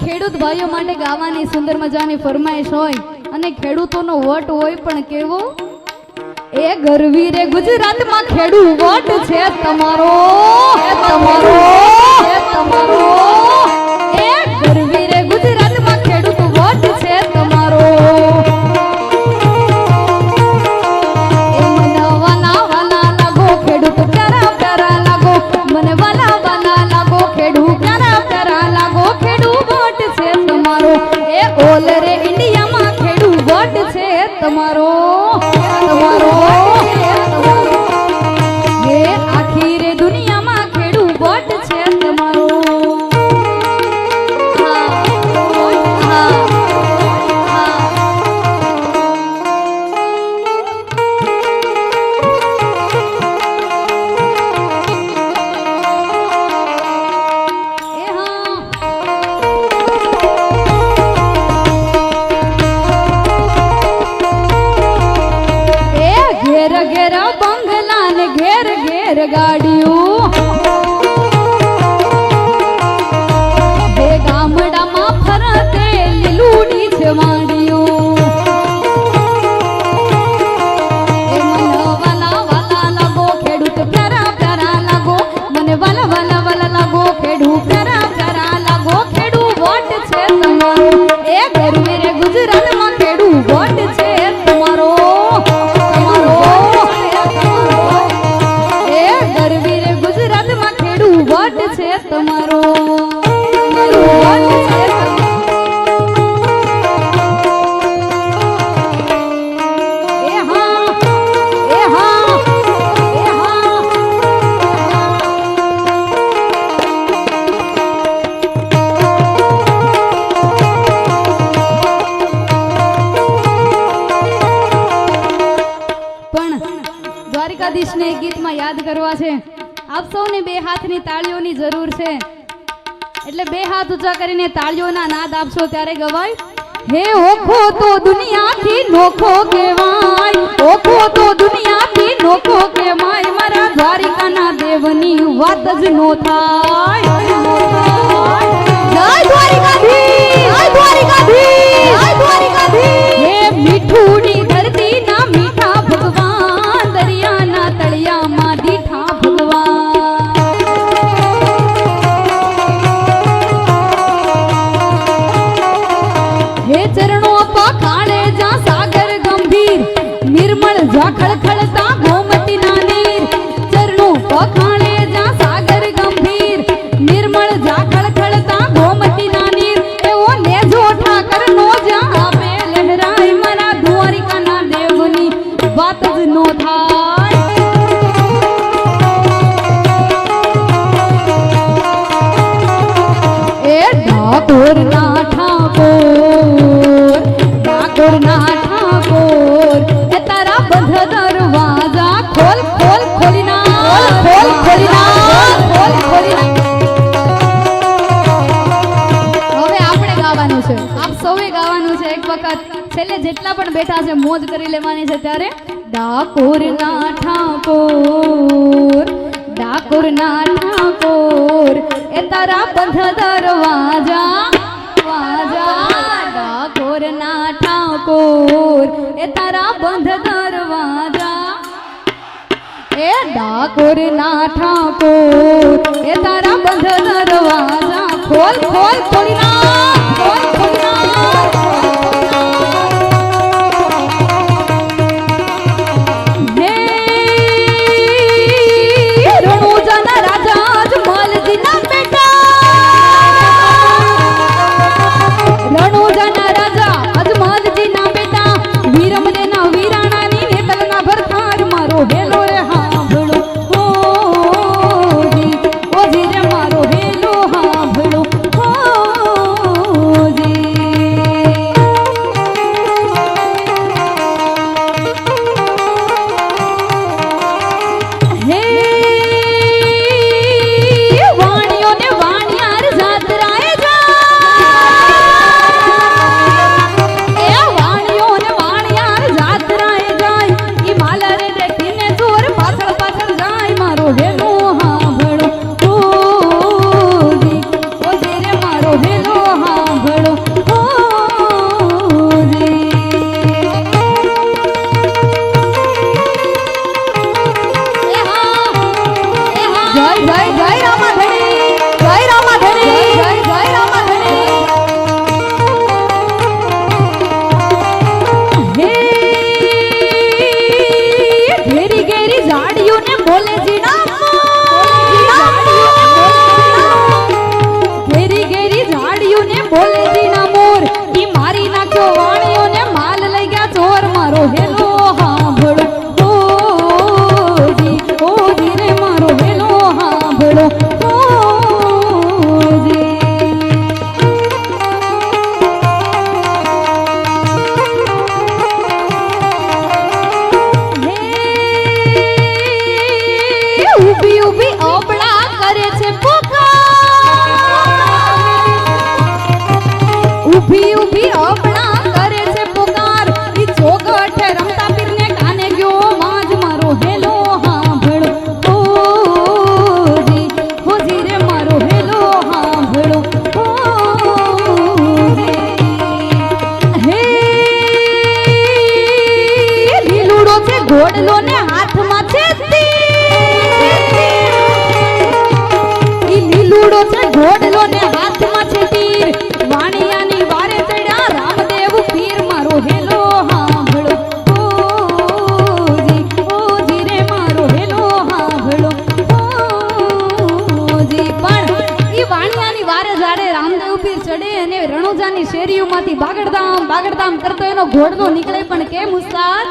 ખેડૂત ભાઈઓ માટે ગાવાની સુંદર મજાની ફરમાઈશ હોય અને ખેડૂતોનો વટ હોય પણ કેવો એ ગરવી રે ગુજરાતમાં ખેડૂત વટ છે તમારો તમારો તમારો એ ગરવી રે ગુજરાતમાં ખેડૂત વટ છે તમારો એ મને વાલા વાલા લાગો ખેડૂત પ્યારા પ્યારા લાગો મને વાલા વાલા લાગો ખેડૂત પ્યારા પ્યારા લાગો ખેડૂત વટ છે તમારો એ ઓલ રે ઇન્ડિયામાં ખેડૂત વટ છે તમારો તમારો હે આખી રે દુનિયામાં ખેડૂત વટ છે તમારો ગાડીઓ બે ગામડામાં ફરતે લીલુડી છવાડીઓ એ મને વાલા વાલા લાગો ખેડૂત પ્યારા પ્યારા લાગો મને વાલા વાલા વાલા લાગો ખેડૂત પ્યારા પ્યારા લાગો ખેડૂત વટ છે તમારો એ ગરવી રે ગુજરાતમાં ખેડૂત વટ છે તમારો તમારો વટ છે તમારો પણ દ્વારિકાધીશને ગીતમાં યાદ કરવા છે આપ સૌને બે હાથની તાળીઓની જરૂર છે એટલે બે હાથ ઊંચા કરીને તાળીઓના નાદ આપશો ત્યારે ગવાય હે ઓખો તો દુનિયાથી નોખો કહેવાય ઓખો તો દુનિયાથી નોખો કહેવાય મારા દ્વારિકાના દેવની વાત જ નો થાય જય દ્વારિકાધીશ જય દ્વારિકાધીશ જય દ્વારિકાધીશ હે મીઠુડી ધરતીના મીઠા ભગવાન દરિયાના તળિયામાં દીઠા ભગવાન ચરણો પખાડે જા સાગર ગંભીર નિર્મળ જા ખળખળતા ગોમતી ના નીર ચરણો પખાડે જા સાગર ગંભીર નિર્મળ જા ખળખળતા ગોમતી ના નીર એવો નેજો ઠાકર નો જા આપે લહેરાય મારા દ્વારિકાના દેવની વાત જ નો થાય એ ઠાકોર ના ઠાકોર ના ઠાકોર એ તારા બંધ દરવાજા ખોલ ખોલ ખોલી ના ખોલ ખોલી ના ખોલ ખોલી ના હવે આપણે ગાવાનું છે આપ સૌએ ગાવાનું છે એક વખત છેલ્લે જેટલા પણ બેઠા છે મોજ કરી લેવાની છે ત્યારે ડાકોર ના ઠાકોર ડાકોર ના ઠાકોર એ તારા બંધ દરવાજા ડાકોર ના ઠાકોર એ તારા બંધ દરવાજા એ ડાકોર ના ઠાકોર એ તારા બંધ દરવાજા ખોલ ખોલ ખોલી ના ખોલ ખોલી ના બોલેજી ના મોર ઈ મારી નાખ્યો વાણિયો ને માલ લઈ ગયા ચોર મારો હેલો હાંભળો ઓજી રે મારો હેલો હાંભળો ઉભી ઉભી ઓબળા કરે છે ઉભી ઉભી ઓબળા કરે છે પુકાર ઈ ચોગઠે રમતા પીરને કાને ગયો વાજ મારો હેલો હાંભળો હોજી રે મારો હેલો હાંભળો હે લીલુડો છે ઘોડલો ને હાથમાં છે લીલુડો છે ઘોડલો ને હાથમાં છે તીર વાણિયાની વારે ચડ્યા રામદેવ પીર મારો હેલો હાંભળો ઓજી રે મારો હેલો હાંભળો ઓજી પણ ઈ વાણિયાની વારે જાડે રામદેવ પીર ચડે અને રણુજાની શેરીઓમાંથી બાગડધામ કરતો એનો ઘોડલો નીકળે પણ કેમ ઉસ્તાદ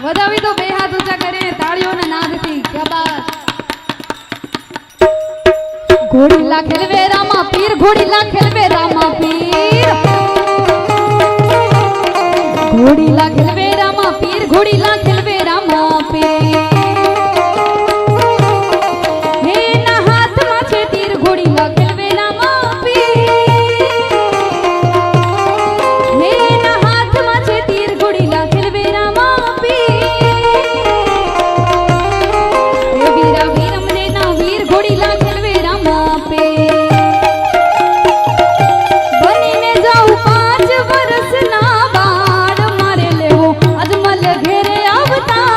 વધાવી તો બે હાથ ઊંચા કરે તાળીઓના નાદથી ક્યા બાત ઘોડીલા ખેલવે રામા પીર ઘોડીલા ખેલવે રામા પીર ઘોડીલા ખેલવે રામા પીર ઘોડીલા ખેલવે રામા પીર હે ના હાથમાં છે તીર ઘોડીલા ખેલવે રામા પીર હે ના હાથમાં છે તીર ઘોડીલા ખેલવે રામા ઘોડીલા ખેલવે રામા પે બનીને જાઉં 5 વર્ષના બાળ મારે લેવો અજમલ ઘેરે આવતા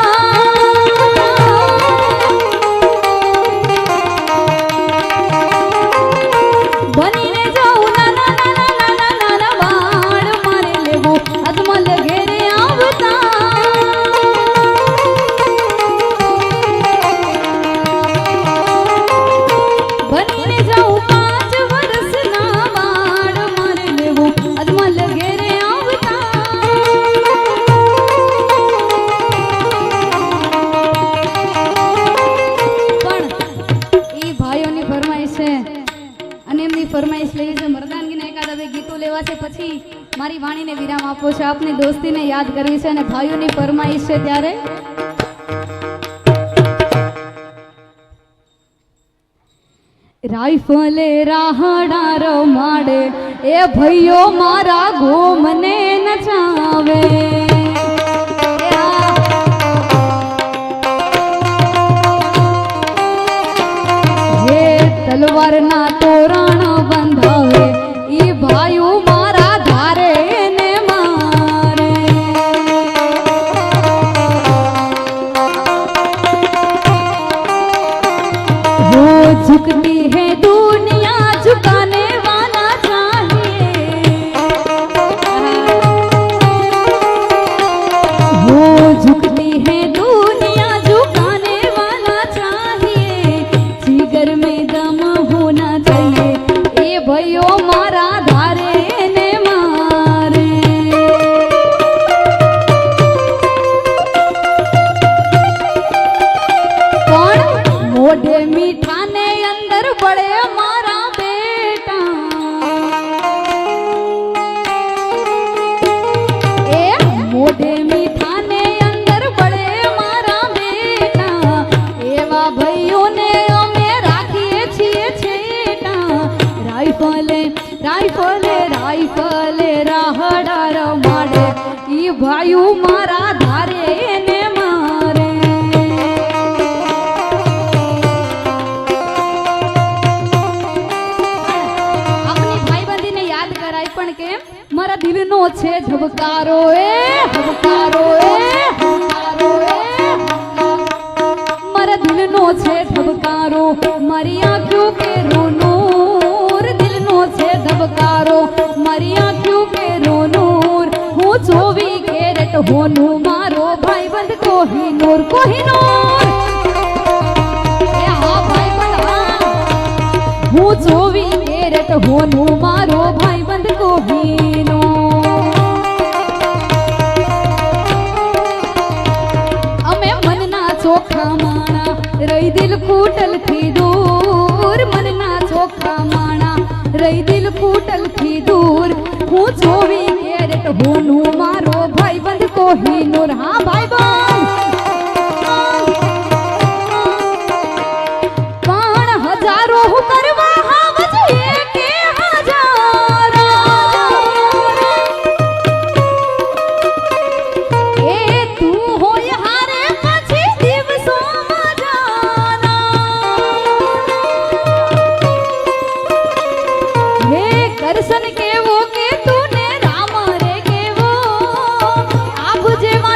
બનીને જાઉં નાના બાળ મારે લેવો અજમલ ઘેરે આવતા બનીને જાઉં 5 વર્ષના બાળ મારે લેવો અજમલ ઘેરે આવતા પણ ઈ ભાઈઓની ફરમાઈશ છે અને એમની ફરમાઈશ લેવી છે મર્દાનગીના એકાદ બે ગીતો લેવા છે પછી મારી વાણીને વિરામ આપવો છે આપની દોસ્તીને યાદ કરવી છે અને ભાઈઓની ફરમાઈશ છે ત્યારે રાઈફલે રાહડા રમાડે એ ભઈઓ મારા ગોમને નચાવે હે તલવારના તોરણ બંધાવે ઈ ભાઈઓ મારા ધારે ને મારે हो झुकती है दुनिया झुकाने वाला चाहिए हो झुकती है दुनिया झुकाने वाला चाहिए जिगर में दम होना चाहिए ए भाइयों मारा धारे ने मारे कौन मोढ़े मीठा ने अंदर बड़े मारा बेटा ए मोढ़े मीठा ने अंदर बड़े मारा बेटा एवा भाइयों ने અમે રાખીએ છીએ છેટા રાઈફલે રાઈફલે રાઈફલે રાહડા રમાડે ઈ ભાઈઓ મારા ધારે ને મારે આપની ભાઈબંધીને યાદ કરાય પણ કેમ મારા દિલનો છે ધબકારો એ ધબકારો એ ધબકારો એ મારા દિલનો છે ધબકારો મારી આંખો કે રોનૂર દિલનો છે ધબકારો મારી આંખો કે રોનૂર હું 24 કેરેટ હોનું મારો ભાઈબંધ કોહિનૂર કોહિનૂર એ હા ભાઈબંધ હા હું 24 કેરેટ હોનું મારો ભાઈબંધ કોહિનૂર અમે મનના ચોખા માણા રહી દિલ ફૂટલ થી દૂર મનના ચોખા માણા રહી દિલ ફૂટલ થી દૂર હું 24 કેરેટ હોનું મારો ભાઈબંધ કોહિનૂર હા ભાઈબંધ પણ હજારો હું કરવા હાવજ એકે હજારો એ તું હોય હારે પછી દિવસો મજાના હે કરશન કેવો કે તું ને રામ રે કેવો આપ જેવા